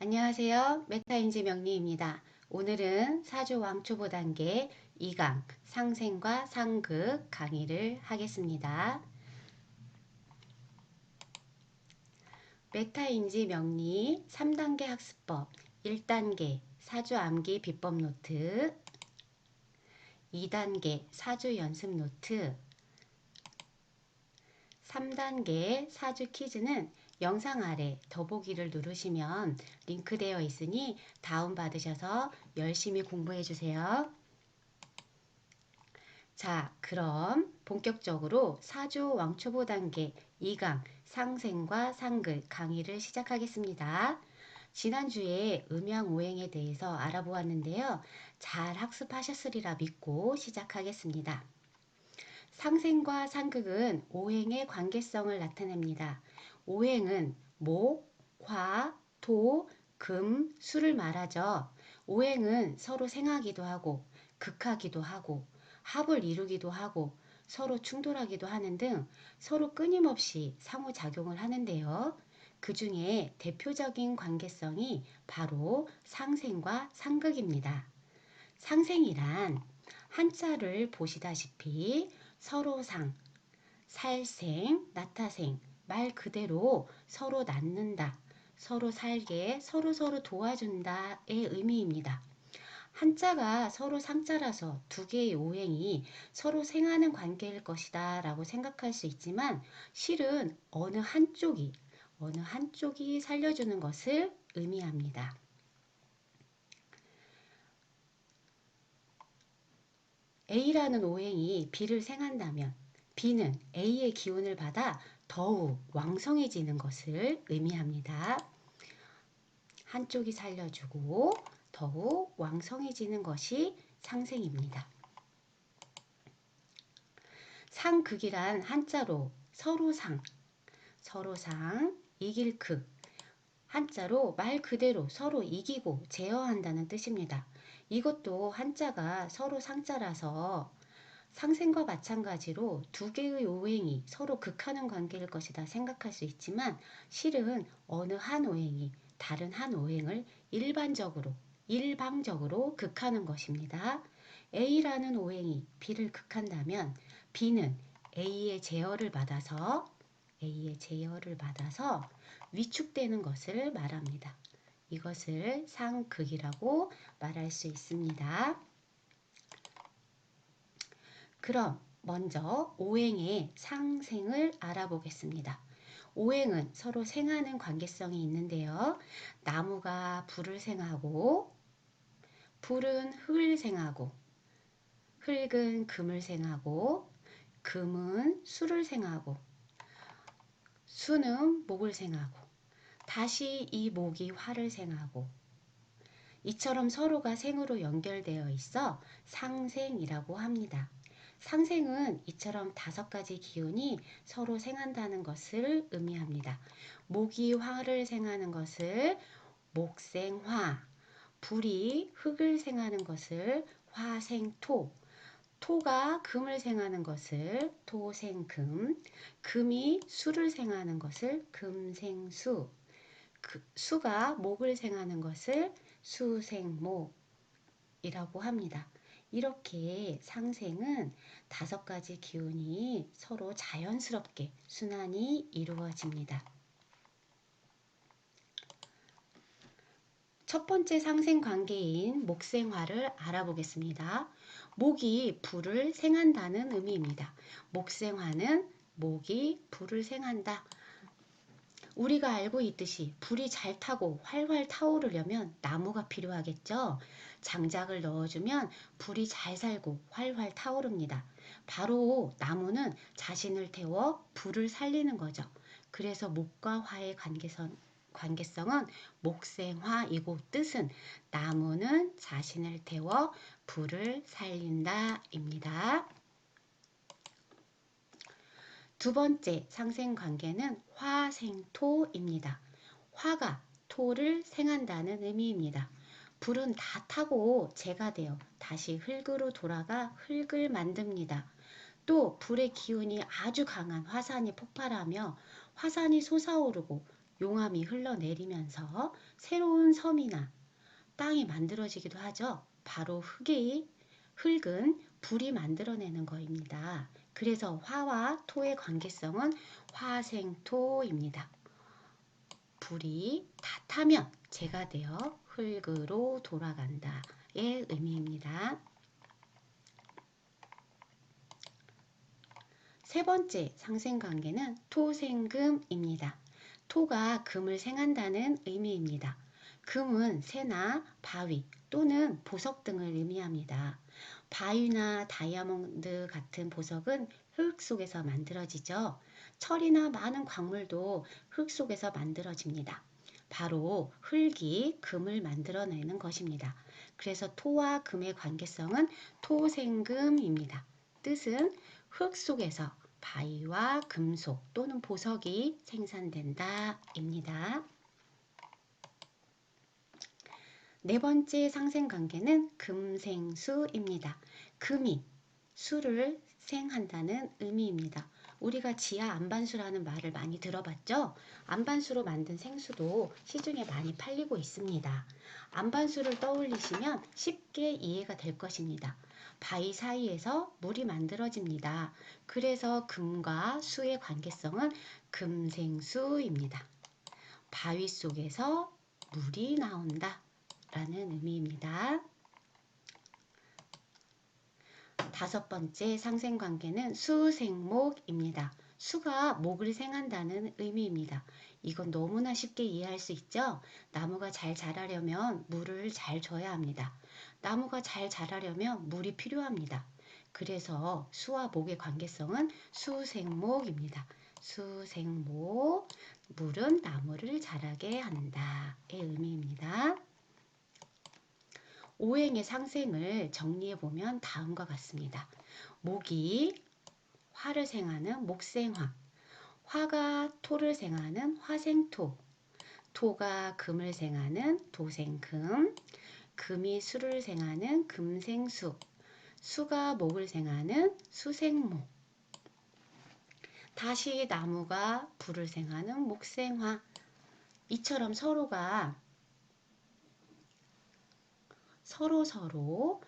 안녕하세요. 메타인지 명리입니다. 오늘은 사주 왕초보 단계 2강 상생과 상극 강의를 하겠습니다. 메타인지 명리 3단계 학습법 1단계 사주 암기 비법 노트 2단계 사주 연습 노트 3단계 사주 퀴즈는 영상 아래 더보기를 누르시면 링크되어 있으니 다운받으셔서 열심히 공부해 주세요. 자, 그럼 본격적으로 사주 왕초보 단계 2강 상생과 상극 강의를 시작하겠습니다. 지난주에 음양오행에 대해서 알아보았는데요. 잘 학습하셨으리라 믿고 시작하겠습니다. 상생과 상극은 오행의 관계성을 나타냅니다. 오행은 목, 화, 토, 금, 수를 말하죠. 오행은 서로 생하기도 하고 극하기도 하고 합을 이루기도 하고 서로 충돌하기도 하는 등 서로 끊임없이 상호작용을 하는데요. 그 중에 대표적인 관계성이 바로 상생과 상극입니다. 상생이란 한자를 보시다시피 서로상, 살생, 나타생, 말 그대로 서로 낳는다, 서로 살게, 서로서로 도와준다의 의미입니다. 한자가 서로 상자라서 두 개의 오행이 서로 생하는 관계일 것이다 라고 생각할 수 있지만 실은 어느 한쪽이 살려주는 것을 의미합니다. A라는 오행이 B를 생한다면 B는 A의 기운을 받아 더욱 왕성해지는 것을 의미합니다. 한쪽이 살려주고 더욱 왕성해지는 것이 상생입니다. 상극이란 한자로 서로상, 이길 극, 한자로 말 그대로 서로 이기고 제어한다는 뜻입니다. 이것도 한자가 서로 상자라서 상생과 마찬가지로 두 개의 오행이 서로 극하는 관계일 것이다 생각할 수 있지만 실은 어느 한 오행이 다른 한 오행을 일방적으로 극하는 것입니다. A라는 오행이 B를 극한다면 B는 A의 제어를 받아서 위축되는 것을 말합니다. 이것을 상극이라고 말할 수 있습니다. 그럼 먼저 오행의 상생을 알아보겠습니다. 오행은 서로 생하는 관계성이 있는데요. 나무가 불을 생하고 불은 흙을 생하고 흙은 금을 생하고 금은 수를 생하고 수는 목을 생하고 다시 이 목이 화를 생하고 이처럼 서로가 생으로 연결되어 있어 상생이라고 합니다. 상생은 이처럼 5가지 기운이 서로 생한다는 것을 의미합니다. 목이 화를 생하는 것을 목생화, 불이 흙을 생하는 것을 화생토, 토가 금을 생하는 것을 토생금, 금이 수를 생하는 것을 금생수, 수가 목을 생하는 것을 수생목이라고 합니다. 이렇게 상생은 5가지 기운이 서로 자연스럽게 순환이 이루어집니다. 첫 번째 상생 관계인 목생화를 알아보겠습니다. 목이 불을 생한다는 의미입니다. 목생화는 목이 불을 생한다. 우리가 알고 있듯이 불이 잘 타고 활활 타오르려면 나무가 필요하겠죠. 장작을 넣어주면 불이 잘 살고 활활 타오릅니다. 바로 나무는 자신을 태워 불을 살리는 거죠. 그래서 목과 화의 관계성은 목생화이고 뜻은 나무는 자신을 태워 불을 살린다입니다. 두 번째 상생 관계는 화생토입니다. 화가 토를 생한다는 의미입니다. 불은 다 타고 재가 되어 다시 흙으로 돌아가 흙을 만듭니다. 또 불의 기운이 아주 강한 화산이 폭발하며 화산이 솟아오르고 용암이 흘러내리면서 새로운 섬이나 땅이 만들어지기도 하죠. 바로 흙은 불이 만들어내는 거입니다. 그래서 화와 토의 관계성은 화생토입니다. 불이 다 타면 재가 되어 흙으로 돌아간다의 의미입니다. 세 번째 상생관계는 토생금입니다. 토가 금을 생한다는 의미입니다. 금은 새나 바위 또는 보석 등을 의미합니다. 바위나 다이아몬드 같은 보석은 흙 속에서 만들어지죠. 철이나 많은 광물도 흙 속에서 만들어집니다. 바로 흙이 금을 만들어내는 것입니다. 그래서 토와 금의 관계성은 토생금입니다. 뜻은 흙 속에서 바위와 금속 또는 보석이 생산된다 입니다. 네 번째 상생관계는 금생수입니다. 금이 수를 생한다는 의미입니다. 우리가 지하 안반수라는 말을 많이 들어봤죠? 안반수로 만든 생수도 시중에 많이 팔리고 있습니다. 안반수를 떠올리시면 쉽게 이해가 될 것입니다. 바위 사이에서 물이 만들어집니다. 그래서 금과 수의 관계성은 금생수입니다. 바위 속에서 물이 나온다 라는 의미입니다. 다섯 번째 상생관계는 수생목입니다. 수가 목을 생한다는 의미입니다. 이건 너무나 쉽게 이해할 수 있죠? 나무가 잘 자라려면 물을 잘 줘야 합니다. 나무가 잘 자라려면 물이 필요합니다. 그래서 수와 목의 관계성은 수생목입니다. 수생목, 물은 나무를 자라게 한다의 의미입니다. 오행의 상생을 정리해보면 다음과 같습니다. 목이 화를 생하는 목생화, 화가 토를 생하는 화생토, 토가 금을 생하는 토생금, 금이 수를 생하는 금생수, 수가 목을 생하는 수생목, 다시 나무가 불을 생하는 목생화. 이처럼 서로가 서로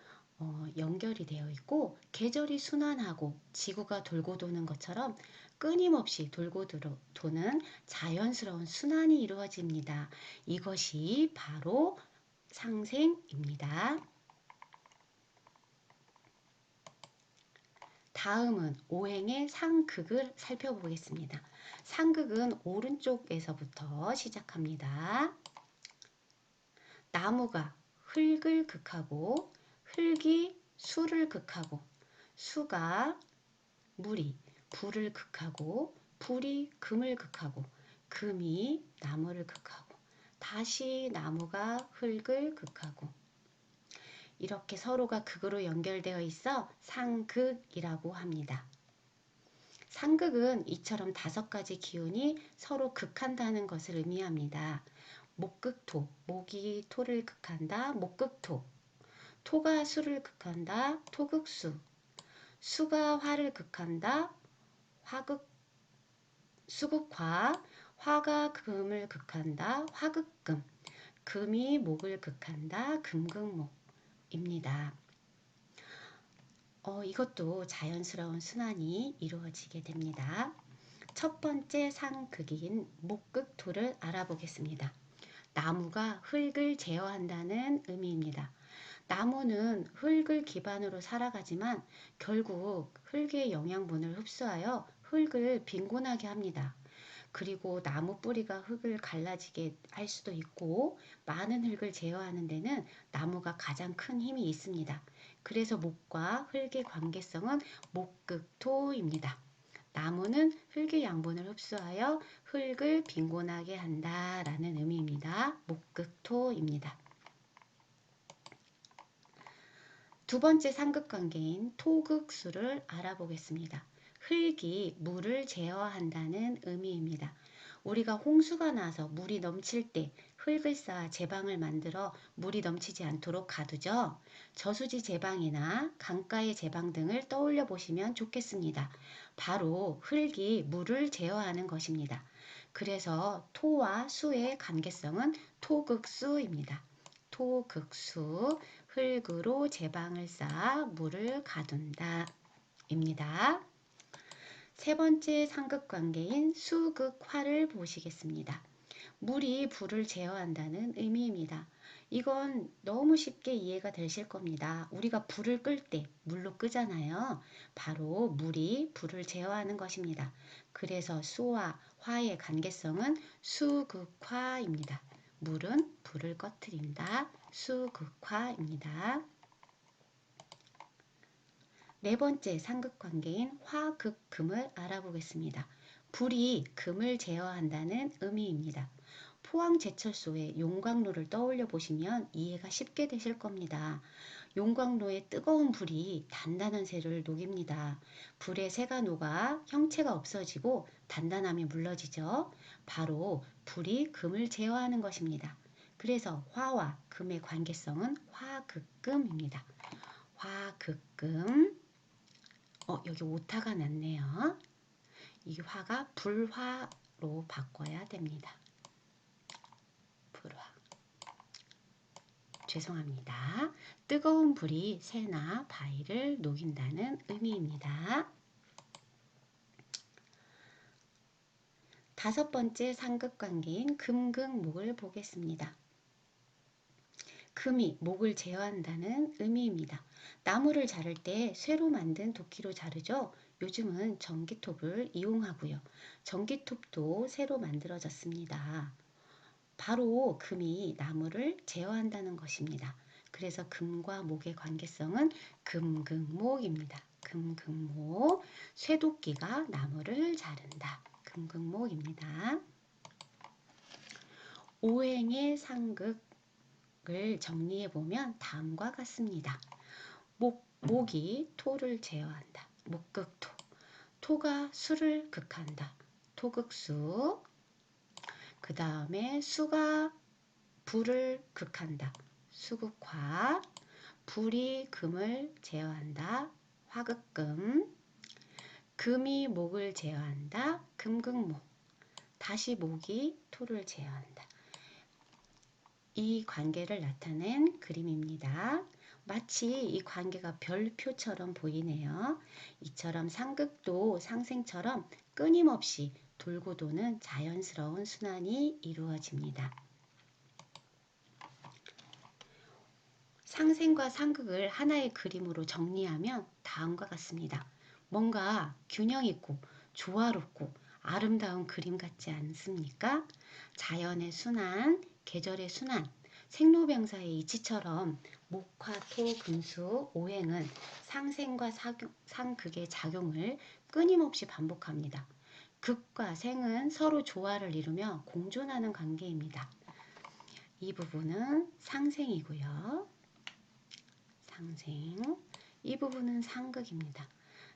연결이 되어 있고 계절이 순환하고 지구가 돌고 도는 것처럼 끊임없이 돌고 도는 자연스러운 순환이 이루어집니다. 이것이 바로 상생입니다. 다음은 오행의 상극을 살펴보겠습니다. 상극은 오른쪽에서부터 시작합니다. 나무가 흙을 극하고 흙이 수를 극하고 수가 물이 불을 극하고 불이 금을 극하고 금이 나무를 극하고 다시 나무가 흙을 극하고 이렇게 서로가 극으로 연결되어 있어 상극이라고 합니다. 상극은 이처럼 5가지 기운이 서로 극한다는 것을 의미합니다. 목극토, 목이 토를 극한다, 목극토. 토가 수를 극한다, 토극수. 수가 화를 극한다, 수극화. 화가 금을 극한다, 화극금. 금이 목을 극한다, 금극목입니다. 이것도 자연스러운 순환이 이루어지게 됩니다. 첫 번째 상극인 목극토를 알아보겠습니다. 나무가 흙을 제어한다는 의미입니다. 나무는 흙을 기반으로 살아가지만 결국 흙의 영양분을 흡수하여 흙을 빈곤하게 합니다. 그리고 나무 뿌리가 흙을 갈라지게 할 수도 있고 많은 흙을 제어하는 데는 나무가 가장 큰 힘이 있습니다. 그래서 목과 흙의 관계성은 목극토입니다. 나무는 흙의 양분을 흡수하여 흙을 빈곤하게 한다라는 의미입니다. 목극토입니다. 두 번째 상극관계인 토극수를 알아보겠습니다. 흙이 물을 제어한다는 의미입니다. 우리가 홍수가 나서 물이 넘칠 때 흙을 쌓아 제방을 만들어 물이 넘치지 않도록 가두죠. 저수지 제방이나 강가의 제방 등을 떠올려 보시면 좋겠습니다. 바로 흙이 물을 제어하는 것입니다. 그래서 토와 수의 관계성은 토극수입니다. 토극수, 흙으로 제방을 쌓아 물을 가둔다 입니다. 세 번째 상극관계인 수극화를 보시겠습니다. 물이 불을 제어한다는 의미입니다. 이건 너무 쉽게 이해가 되실 겁니다. 우리가 불을 끌 때 물로 끄잖아요. 바로 물이 불을 제어하는 것입니다. 그래서 수와 화의 관계성은 수극화입니다. 물은 불을 꺼트린다. 수극화입니다. 네 번째 상극관계인 화극금을 알아보겠습니다. 불이 금을 제어한다는 의미입니다. 포항제철소의 용광로를 떠올려 보시면 이해가 쉽게 되실 겁니다. 용광로의 뜨거운 불이 단단한 쇠를 녹입니다. 불에 쇠가 녹아 형체가 없어지고 단단함이 물러지죠. 바로 불이 금을 제어하는 것입니다. 그래서 화와 금의 관계성은 화극금입니다. 화극금. 여기 오타가 났네요. 이 화가 불화로 바꿔야 됩니다. 불화. 죄송합니다. 뜨거운 불이 새나 바위를 녹인다는 의미입니다. 다섯 번째 상극관계인 금극목을 보겠습니다. 금이 목을 제어한다는 의미입니다. 나무를 자를 때 쇠로 만든 도끼로 자르죠. 요즘은 전기톱을 이용하고요. 전기톱도 새로 만들어졌습니다. 바로 금이 나무를 제어한다는 것입니다. 그래서 금과 목의 관계성은 금극목입니다. 금극목, 쇠도끼가 나무를 자른다. 금극목입니다. 오행의 상극을 정리해보면 다음과 같습니다. 목이 토를 제어한다. 목극토. 토가 수를 극한다. 토극수. 그 다음에 수가 불을 극한다. 수극화. 불이 금을 제어한다. 화극금. 금이 목을 제어한다. 금극목. 다시 목이 토를 제어한다. 이 관계를 나타낸 그림입니다. 마치 이 관계가 별표처럼 보이네요. 이처럼 상극도 상생처럼 끊임없이 돌고 도는 자연스러운 순환이 이루어집니다. 상생과 상극을 하나의 그림으로 정리하면 다음과 같습니다. 뭔가 균형 있고 조화롭고 아름다운 그림 같지 않습니까? 자연의 순환, 계절의 순환, 생로병사의 이치처럼 목화, 토, 금수, 오행은 상생과 상극의 작용을 끊임없이 반복합니다. 극과 생은 서로 조화를 이루며 공존하는 관계입니다. 이 부분은 상생이고요. 상생. 이 부분은 상극입니다.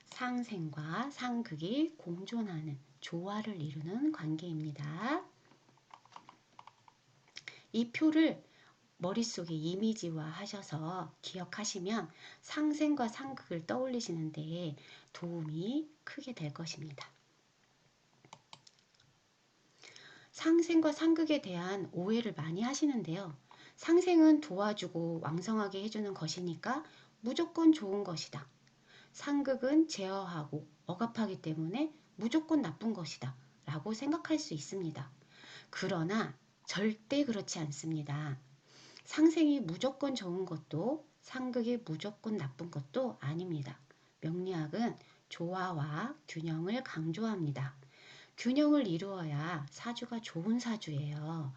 상생과 상극이 공존하는 조화를 이루는 관계입니다. 이 표를 머릿속에 이미지화 하셔서 기억하시면 상생과 상극을 떠올리시는데 도움이 크게 될 것입니다. 상생과 상극에 대한 오해를 많이 하시는데요. 상생은 도와주고 왕성하게 해주는 것이니까 무조건 좋은 것이다. 상극은 제어하고 억압하기 때문에 무조건 나쁜 것이다. 라고 생각할 수 있습니다. 그러나 절대 그렇지 않습니다. 상생이 무조건 좋은 것도 상극이 무조건 나쁜 것도 아닙니다. 명리학은 조화와 균형을 강조합니다. 균형을 이루어야 사주가 좋은 사주예요.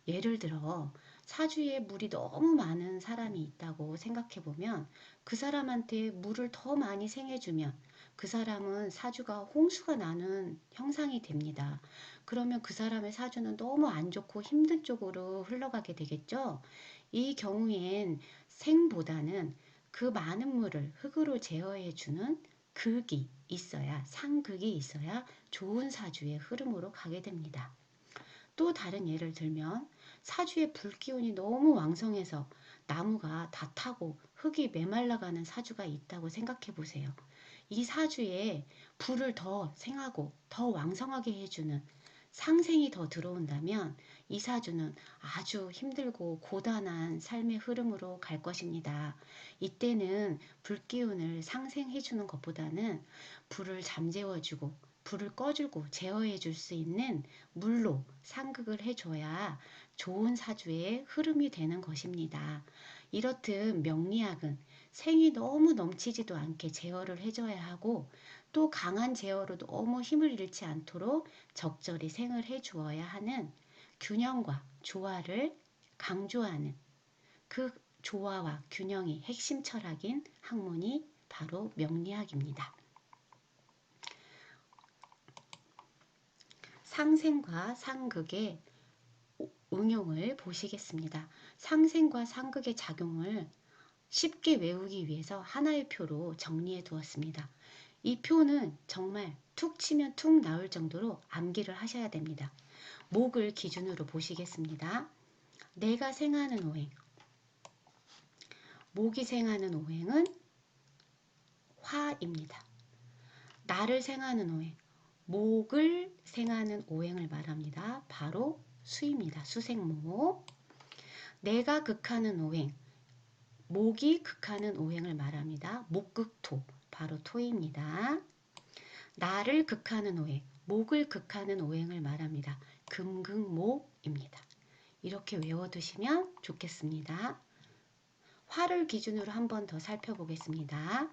예를 들어 사주에 물이 너무 많은 사람이 있다고 생각해보면 그 사람한테 물을 더 많이 생해주면 그 사람은 사주가 홍수가 나는 형상이 됩니다. 그러면 그 사람의 사주는 너무 안 좋고 힘든 쪽으로 흘러가게 되겠죠. 이 경우엔 생보다는 그 많은 물을 흙으로 제어해주는 극이 있어야, 상극이 있어야 좋은 사주의 흐름으로 가게 됩니다. 또 다른 예를 들면 사주의 불기운이 너무 왕성해서 나무가 다 타고 흙이 메말라가는 사주가 있다고 생각해 보세요. 이 사주에 불을 더 생하고 더 왕성하게 해주는 상생이 더 들어온다면 이 사주는 아주 힘들고 고단한 삶의 흐름으로 갈 것입니다. 이때는 불기운을 상생해 주는 것보다는 불을 잠재워주고 불을 꺼주고 제어해 줄 수 있는 물로 상극을 해줘야 좋은 사주의 흐름이 되는 것입니다. 이렇듯 명리학은 생이 너무 넘치지도 않게 제어를 해줘야 하고 또 강한 제어로 너무 힘을 잃지 않도록 적절히 생을 해주어야 하는 균형과 조화를 강조하는 그 조화와 균형이 핵심 철학인 학문이 바로 명리학입니다. 상생과 상극의 응용을 보시겠습니다. 상생과 상극의 작용을 쉽게 외우기 위해서 하나의 표로 정리해 두었습니다. 이 표는 정말 툭 치면 툭 나올 정도로 암기를 하셔야 됩니다. 목을 기준으로 보시겠습니다. 내가 생하는 오행, 목이 생하는 오행은 화입니다. 나를 생하는 오행, 목을 생하는 오행을 말합니다. 바로 수입니다. 수생목. 내가 극하는 오행, 목이 극하는 오행을 말합니다. 목극토, 바로 토입니다. 나를 극하는 오행, 목을 극하는 오행을 말합니다. 금극목입니다. 이렇게 외워두시면 좋겠습니다. 화를 기준으로 한 번 더 살펴보겠습니다.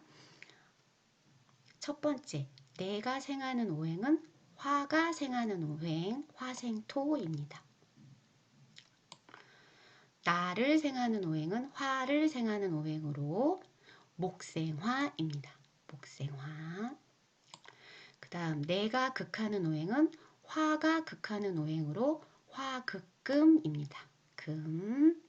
첫 번째, 내가 생하는 오행은 화가 생하는 오행, 화생토입니다. 나를 생하는 오행은 화를 생하는 오행으로 목생화입니다. 목생화. 그 다음 내가 극하는 오행은 화가 극하는 오행으로 화극금입니다. 금.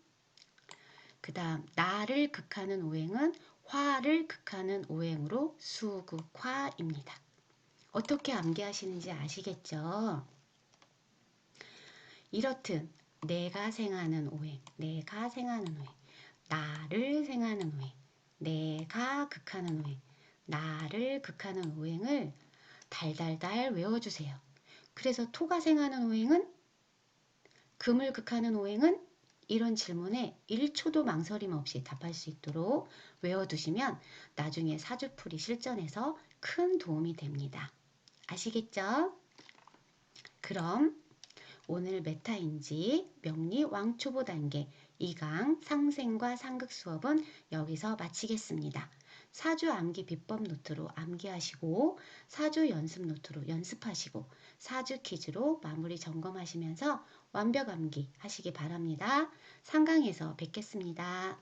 그 다음 나를 극하는 오행은 화를 극하는 오행으로 수극화입니다. 어떻게 암기하시는지 아시겠죠? 이렇듯 내가 생하는 오행, 내가 생하는 오행, 나를 생하는 오행, 내가 극하는 오행, 나를 극하는 오행을 달달달 외워주세요. 그래서 토가 생하는 오행은, 금을 극하는 오행은, 이런 질문에 1초도 망설임 없이 답할 수 있도록 외워두시면 나중에 사주풀이 실전에서 큰 도움이 됩니다. 아시겠죠? 그럼 오늘 메타인지 명리 왕초보 단계 2강 상생과 상극 수업은 여기서 마치겠습니다. 사주 암기 비법 노트로 암기하시고 사주 연습 노트로 연습하시고 사주 퀴즈로 마무리 점검하시면서 완벽 암기 하시기 바랍니다. 상강에서 뵙겠습니다.